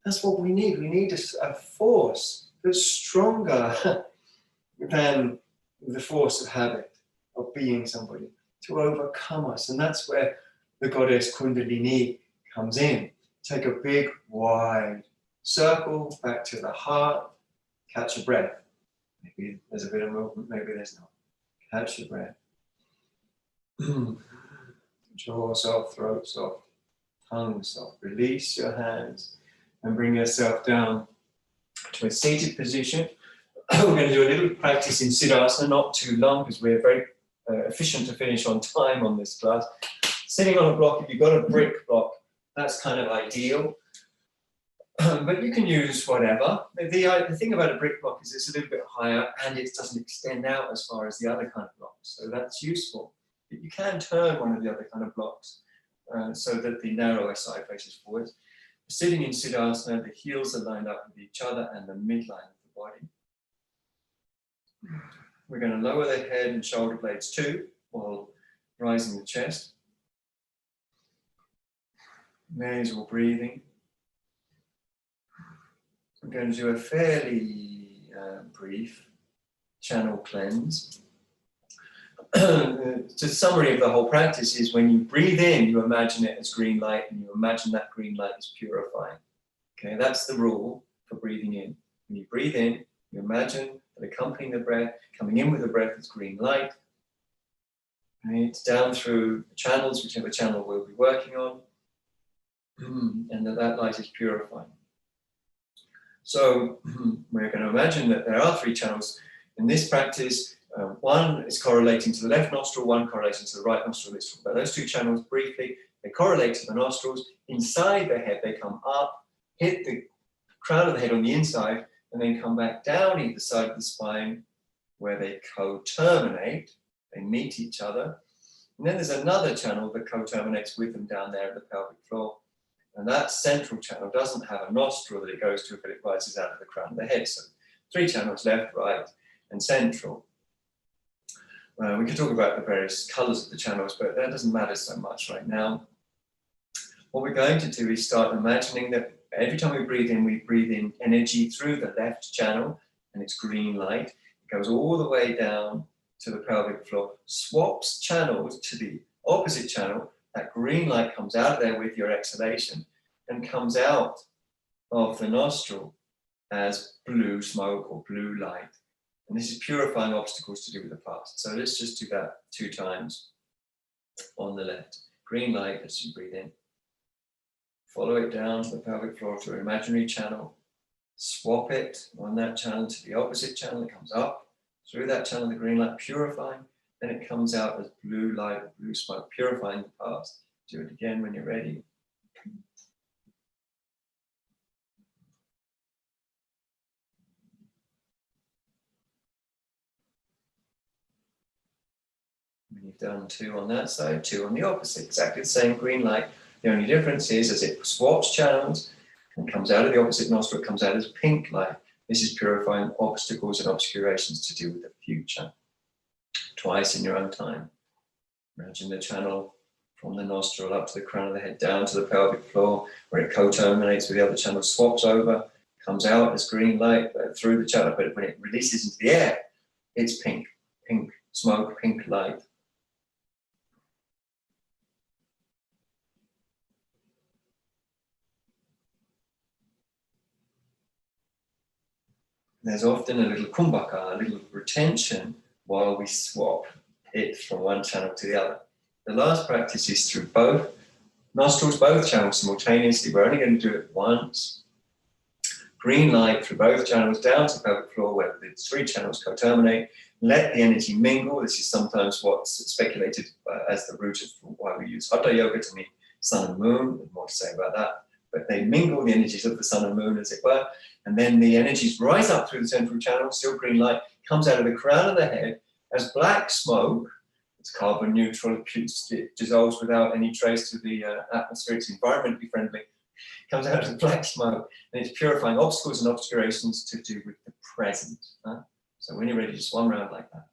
That's what we need. We need a force that's stronger than the force of habit, of being somebody, to overcome us. And that's where the goddess Kundalini comes in. Take a big, wide circle back to the heart, catch your breath. Maybe there's a bit of movement, maybe there's not. Catch your breath. Jaw soft, throat soft, tongue soft. Release your hands and bring yourself down to a seated position. We're going to do a little practice in Siddhasana, not too long because we're very efficient to finish on time on this class. Sitting on a block, if you've got a brick block, that's kind of ideal. But you can use whatever. The thing about a brick block is it's a little bit higher and it doesn't extend out as far as the other kind of blocks. So that's useful. But you can turn one of the other kind of blocks so that the narrower side faces forwards. Sitting in Siddhasana, the heels are lined up with each other and the midline of the body. We're going to lower the head and shoulder blades too, while rising the chest. Nasal breathing. I'm going to do a fairly brief channel cleanse. The summary of the whole practice is when you breathe in, you imagine it as green light, and you imagine that green light is purifying. Okay, that's the rule for breathing in. When you breathe in, you imagine that accompanying the breath, coming in with the breath is green light. Okay, it's down through the channels, whichever channel we'll be working on, and that light is purifying. So we're going to imagine that there are three channels in this practice. One is correlating to the left nostril, one correlating to the right nostril. Let's talk about those two channels briefly. They correlate to the nostrils. Inside the head, they come up, hit the crown of the head on the inside, and then come back down either side of the spine where they co-terminate. They meet each other. And then there's another channel that co-terminates with them down there at the pelvic floor. And that central channel doesn't have a nostril that it goes to, but it rises out of the crown of the head. So three channels, left, right, and central. We could talk about the various colors of the channels, but that doesn't matter so much right now. What we're going to do is start imagining that every time we breathe in energy through the left channel, and it's green light. It goes all the way down to the pelvic floor, swaps channels to the opposite channel. That green light comes out of there with your exhalation and comes out of the nostril as blue smoke or blue light. And this is purifying obstacles to do with the past. So let's just do that 2 times on the left. Green light as you breathe in. Follow it down to the pelvic floor to an imaginary channel. Swap it on that channel to the opposite channel. It comes up through that channel, the green light purifying. Then it comes out as blue light, blue smoke, purifying the past. Do it again when you're ready. When you've done 2 on that side, 2 on the opposite, exactly the same green light. The only difference is as it swaps channels and comes out of the opposite nostril, it comes out as pink light. This is purifying obstacles and obscurations to do with the future. Twice in your own time. Imagine the channel from the nostril up to the crown of the head, down to the pelvic floor, where it co-terminates with the other channel, swaps over, comes out as green light through the channel, but when it releases into the air, it's pink, pink smoke, pink light. There's often a little kumbhaka, a little retention while we swap it from one channel to the other. The last practice is through both nostrils, both channels simultaneously. We're only going to do it once. Green light through both channels down to the pelvic floor where the 3 channels co-terminate. Let the energy mingle. This is sometimes what's speculated as the root of why we use Hatha Yoga to mean sun and moon. There's more to say about that. But they mingle the energies of the sun and moon, as it were. And then the energies rise up through the central channel, still green light, comes out of the crown of the head as black smoke. It's carbon neutral, it dissolves without any trace to the atmosphere, it's environmentally friendly. It comes out as black smoke, and it's purifying obstacles and obscurations to do with the present. So when you're ready, just one round like that.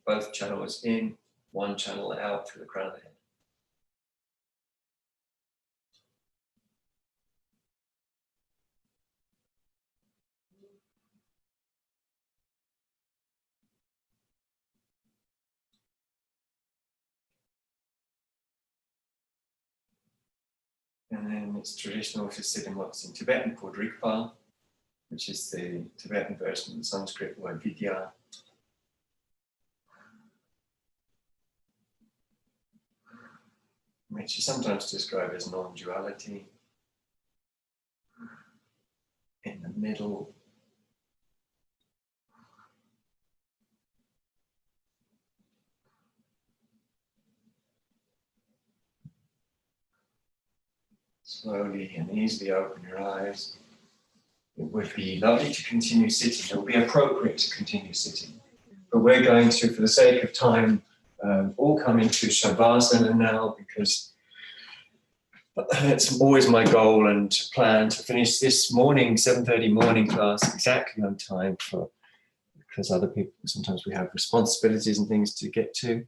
Both channels in, one channel out through the crown of the head. And then it's traditional to sit in what's in Tibetan called Rigpa, which is the Tibetan version of the Sanskrit word vidya. Which is sometimes described as non-duality. In the middle. Slowly and easily open your eyes. It would be lovely to continue sitting. It would be appropriate to continue sitting. But we're going to, for the sake of time, all come into Shavasana now, because it's always my goal and plan to finish this morning, 7:30 morning class exactly on time, because other people, sometimes we have responsibilities and things to get to.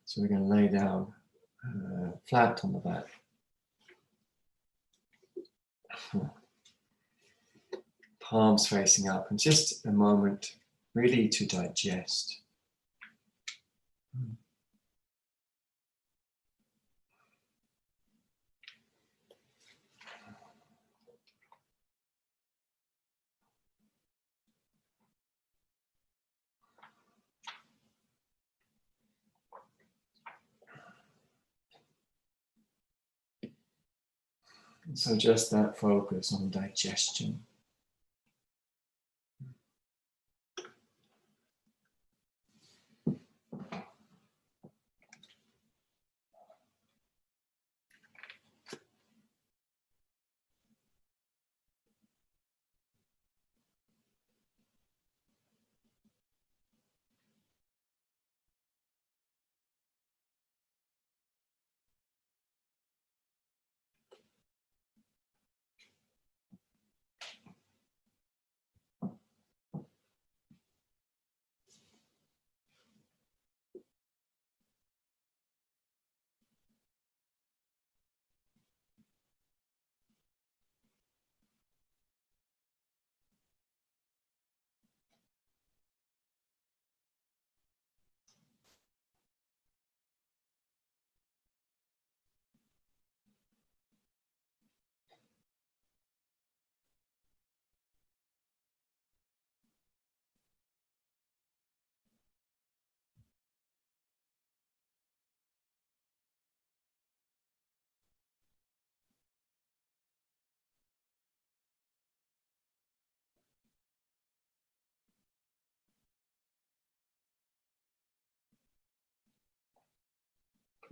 So we're going to lay down flat on the back. Palms facing up, and just a moment really to digest. So just that focus on digestion.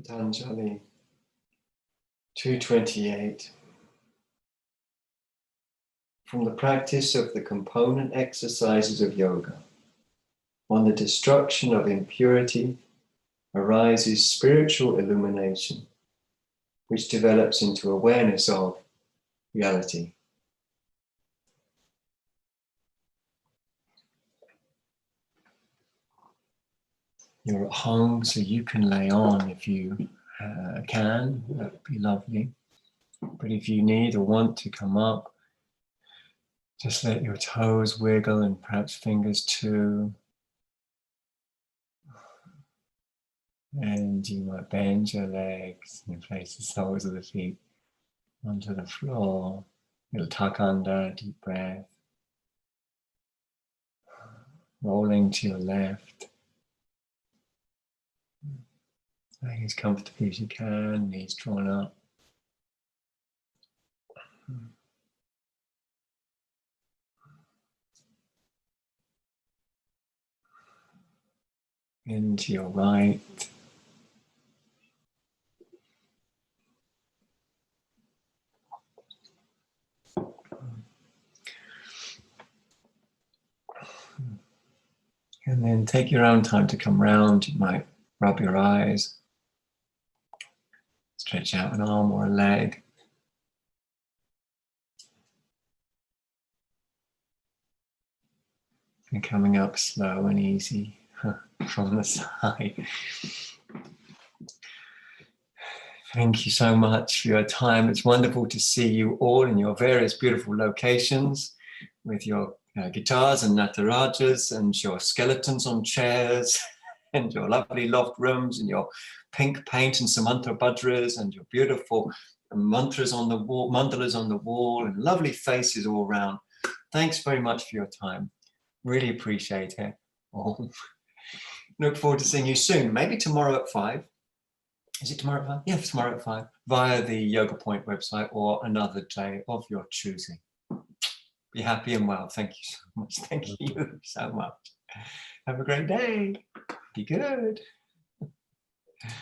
Patanjali 228. From the practice of the component exercises of yoga, on the destruction of impurity arises spiritual illumination, which develops into awareness of reality. You're at home, so you can lay on if you can. That would be lovely. But if you need or want to come up, just let your toes wiggle and perhaps fingers too. And you might bend your legs and place the soles of the feet onto the floor. You'll tuck under, deep breath. Rolling to your left. Laying as comfortably as you can, knees drawn up. Into your right. And then take your own time to come round. You might rub your eyes, stretch out an arm or a leg. And coming up slow and easy from the side. Thank you so much for your time. It's wonderful to see you all in your various beautiful locations with your guitars and natarajas and your skeletons on chairs and your lovely loft rooms and your pink paint and samantra bhadras and your beautiful mantras on the wall, mandalas on the wall, and lovely faces all around. Thanks very much for your time. Really appreciate it. Oh. Look forward to seeing you soon. Maybe tomorrow at 5. Is it tomorrow at 5? Yeah, tomorrow at 5. Via the Yoga Point website or another day of your choosing. Be happy and well. Thank you so much. Thank you so much. Have a great day. Be good.